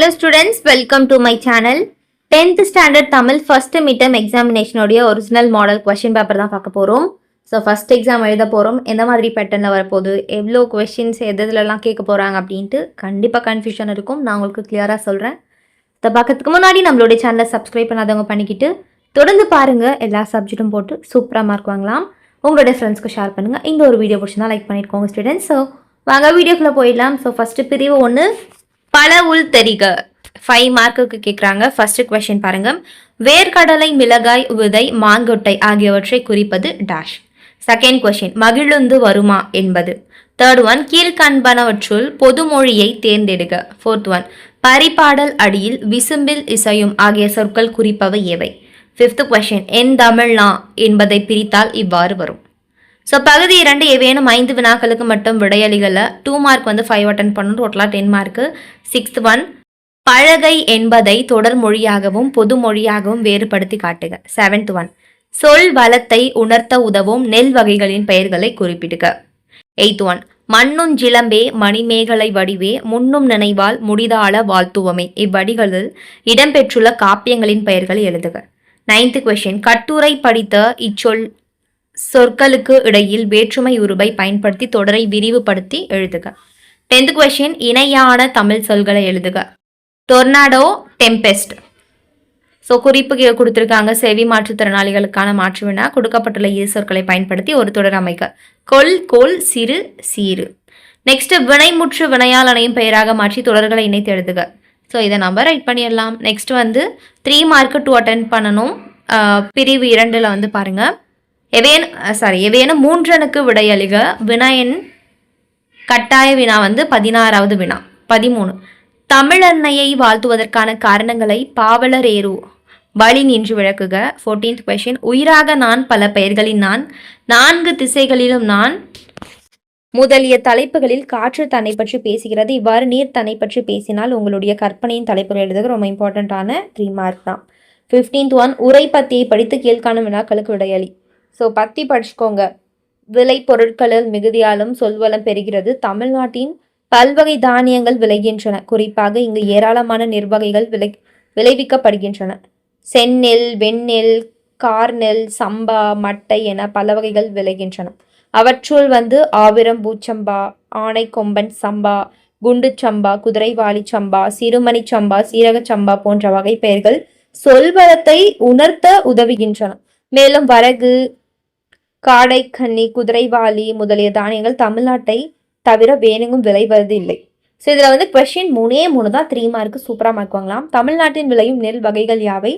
Hello students, welcome to my channel. 10th standard Tamil first midterm examination உடைய original model question paper தான் பார்க்க போகிறோம். So first exam எழுத போகிறோம். எந்த மாதிரி பேட்டர்னில் வரப்போகுது, எவ்வளோ கொஸ்டின்ஸ் எதுலலாம் கேட்க போகிறாங்க அப்படின்ட்டு கண்டிப்பாக கன்ஃபியூஷன் இருக்கும். நான் உங்களுக்கு கிளியராக சொல்கிறேன். இதை பார்க்கறதுக்கு முன்னாடி நம்மளுடைய சேனலை சப்ஸ்கிரைப் பண்ணாதவங்க பண்ணிக்கிட்டு தொடர்ந்து பாருங்கள். எல்லா சப்ஜெக்ட்டும் போட்டு சூப்பராக மார்க் வாங்கலாம். உங்களுடைய ஃப்ரெண்ட்ஸ்க்கு ஷேர் பண்ணுங்கள். இந்த ஒரு வீடியோ பிடிச்சிருந்தா லைக் பண்ணியிருக்கோங்க ஸ்டூடெண்ட்ஸ். ஸோ வாங்க வீடியோக்குள்ளே போயிடலாம். ஸோ ஃபஸ்ட்டு பிரிவு 1 பல உள் தெரிக 5 மார்க்குக்கு கேட்குறாங்க. ஃபர்ஸ்ட் கொஸ்டின் பாருங்க. வேர்க்கடலை, மிளகாய், விதை, மாங்கொட்டை ஆகியவற்றை குறிப்பது டேஷ். செகண்ட் கொஸ்டின் மகிழுந்து வருமா என்பது. தேர்ட் ஒன் கீழ்கண்பனவற்றுள் பொதுமொழியை தேர்ந்தெடுக்க. ஃபோர்த் ஒன் பரிபாடல் அடியில் விசும்பில் இசையும் ஆகிய சொற்கள் குறிப்பவை எவை. ஃபிஃப்த் கொஸ்டின் என் தமிழ்னா என்பதை பிரித்தால் இவ்வாறு வரும். ஸோ பகுதி 2 ஏவேனும் 5 வினாக்களுக்கு மட்டும் விடையளிகளில் 2 மார்க் 5 அட்டன் பண்ணணும். டோட்டலாக 10 மார்க்கு. சிக்ஸ்த் ஒன் பழகை என்பதை தொடர் மொழியாகவும் பொது மொழியாகவும் வேறுபடுத்தி காட்டுக. செவன்த் ஒன் சொல் வளத்தை உணர்த்த உதவும் நெல் வகைகளின் பெயர்களை குறிப்பிடுக. எய்த் ஒன் மண்ணுஞ்சிலம்பே மணிமேகலை வடிவே முன்னும் நினைவால் முடிதாள வாழ்த்துவமே இவ்வடிகளில் இடம்பெற்றுள்ள காப்பியங்களின் பெயர்களை எழுதுக. நைன்த் கொஸ்டின் கட்டுரை படித்த இச்சொல் சொற்களுக்கு இடையில் வேற்றுமை உருவை பயன்படுத்தி தொடரை விரிவுபடுத்தி எழுதுக. 10th கொஸ்டின் இணையான தமிழ் சொல்களை எழுதுக. Tornado, Tempest. ஸோ குறிப்பு கொடுத்துருக்காங்க. செவி மாற்றுத்திறனாளிகளுக்கான மாற்று வினா கொடுக்கப்பட்டுள்ள இரு சொற்களை பயன்படுத்தி ஒரு தொடர் அமைக்க. கொல், கோல், சிறு, சீரு. நெக்ஸ்ட் வினைமுற்று வினையால் அணையும் பெயராக மாற்றி தொடர்களை இணைத்து எழுதுக. ஸோ இதை நம்ம ரைட் பண்ணிடலாம். நெக்ஸ்ட் 3 மார்க்கு 2 அட்டன் பண்ணணும். பிரிவு 2ல் பாருங்க. எவேனும் 3 விடையளிக. வினாயன் கட்டாய வினா 16வது வினா. 13 தமிழன்னையை வாழ்த்துவதற்கான காரணங்களை பாவலரேரு வழி நின்று விளக்குக. 14th கொஸ்டின் உயிராக நான் பல பெயர்களில் நான் 4 திசைகளிலும் நான் முதலிய தலைப்புகளில் காற்று தன்னை பற்றி பேசுகிறது. இவ்வாறு நீர் தன்னை பற்றி பேசினால் உங்களுடைய கற்பனையின் தலைப்புகள் எழுதுக. ரொம்ப இம்பார்ட்டண்ட்டான 3 மார்க் தான். 15th ஒன் உரை பத்தியை படித்து கீழ்காணும் வினாக்களுக்கு விடையளி. ஸோ பத்தி படிச்சுக்கோங்க. விளை பொருட்களில் மிகுதியாலும் சொல்வளம் பெறுகிறது. தமிழ்நாட்டின் பல்வகை தானியங்கள் விளைகின்றன. குறிப்பாக இங்கு ஏராளமான நெற்பகைகள் விளைவிக்கப்படுகின்றன. செந்நெல், வெண்ணெல், கார்நெல், சம்பா, மட்டை என பல வகைகள் விளைகின்றன. அவற்றுள் ஆவிரம் பூச்சம்பா, ஆனை கொம்பன் சம்பா, குண்டு சம்பா, குதிரைவாளி சம்பா, சிறுமணி சம்பா, சீரக சம்பா போன்ற வகை பெயர்கள் சொல்வளத்தை உணர்த்த உதவுகின்றன. மேலும் வரகு, காடைக்கன்னி, குதிரைவாளி முதலிய தானியங்கள் தமிழ்நாட்டை தவிர வேணுங்கும் விளைவது இல்லை. ஸோ இதில் கொஸ்டின் 3 தான் 3 மார்க்கு சூப்பராக மார்க் வாங்கலாம். தமிழ்நாட்டில் விளையும் நெல் வகைகள் யாவை.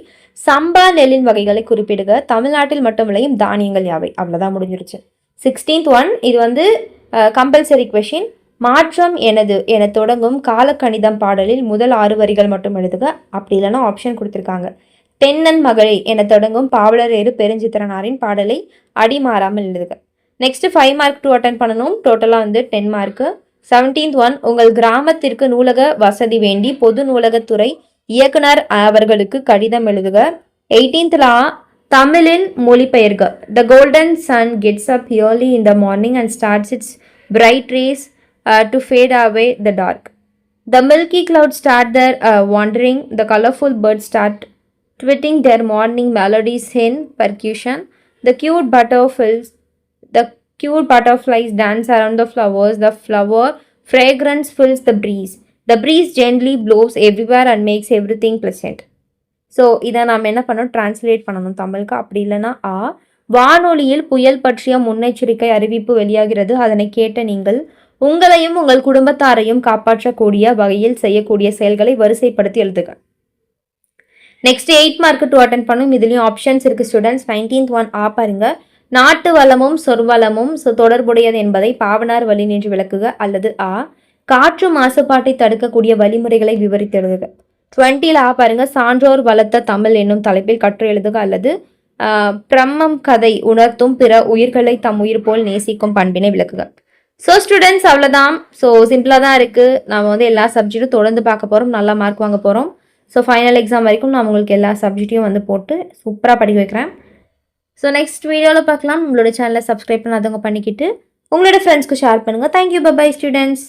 சம்பா நெல்லின் வகைகளை குறிப்பிடுக. தமிழ்நாட்டில் மட்டும் விளையும் தானியங்கள் யாவை. அவ்வளோதான் முடிஞ்சிருச்சு. 16th ஒன் இது கம்பல்சரி கொஸ்டின். மாற்றம் எனது என தொடங்கும் காலக்கணிதம் பாடலில் முதல் 6 வரிகள் மட்டும் எழுதுக. அப்படி இல்லைன்னா ஆப்ஷன் கொடுத்துருக்காங்க. தென்னன் மகளே என தொடங்கும் பாவலரேறு பெருஞ்சித்திரனாரின் பாடலை அடிமாறாமல் எழுதுக. நெக்ஸ்ட் 5 மார்க் 2 அட்டன் பண்ணணும். டோட்டலாக 10 மார்க்கு. 17th ஒன் உங்கள் கிராமத்திற்கு நூலக வசதி வேண்டி பொது நூலகத்துறை இயக்குனர் அவர்களுக்கு கடிதம் எழுதுக. 18th தமிழில் மொழிபெயர்க. The golden sun gets up early in the morning and starts its bright rays to fade away the dark. The milky clouds start their wandering. The colorful birds start twitting their morning melodies in percussion. The cute butterflies dance around the flowers. The flower fragrance fills the breeze. The breeze gently blows everywhere and makes everything pleasant. So இதை நாம் என்ன பண்ணணும், translate பண்ணணும் தமிழுக்கு. அப்படி இல்லைன்னா வானொலியில் புயல் பற்றிய முன்னெச்சரிக்கை அறிவிப்பு வெளியாகிறது. அதனை கேட்ட நீங்கள் உங்களையும் உங்கள் குடும்பத்தாரையும் காப்பாற்றக்கூடிய வகையில் செய்யக்கூடிய செயல்களை வரிசைப்படுத்தி எழுதுக. நெக்ஸ்ட் 8 மார்க்கு 2 அட்டன் பண்ணும். இதுலேயும் ஆப்ஷன்ஸ் இருக்குது ஸ்டூடெண்ட்ஸ். 19th ஒன் பாருங்க. நாட்டு வளமும் சொற்வளமும் தொடர்புடையது என்பதை பாவனார் வழி நின்று விளக்குக. அல்லது காற்று மாசுபாட்டை தடுக்கக்கூடிய வழிமுறைகளை விவரித்து எழுதுக. 20ல் பாருங்க. சான்றோர் வளர்த்த தமிழ் என்னும் தலைப்பில் கற்று எழுதுக. அல்லது பிரம்மம் கதை உணர்த்தும் பிற உயிர்களை தம் உயிர் போல் நேசிக்கும் பண்பினை விளக்குக. ஸோ ஸ்டூடெண்ட்ஸ் அவ்வளோதான். ஸோ சிம்பிளாக தான் இருக்குது. நம்ம எல்லா சப்ஜெக்ட்டும் தொடர்ந்து பார்க்க போகிறோம். நல்லா மார்க் வாங்க போகிறோம். ஸோ ஃபைனல் எக்ஸாம் வரைக்கும் நான் உங்களுக்கு எல்லா சப்ஜெக்டையும் போட்டு சூப்பராக படிக்க வைக்கிறேன். ஸோ நெக்ஸ்ட் வீடியோவில் பார்க்கலாம். உங்களோட சேனலை சப்ஸ்கிரைப் பண்ணாதவங்க பண்ணிக்கிட்டு உங்களோட ஃப்ரெண்ட்ஸ்க்கு ஷேர் பண்ணுங்கள். தேங்க்யூ. Bye students.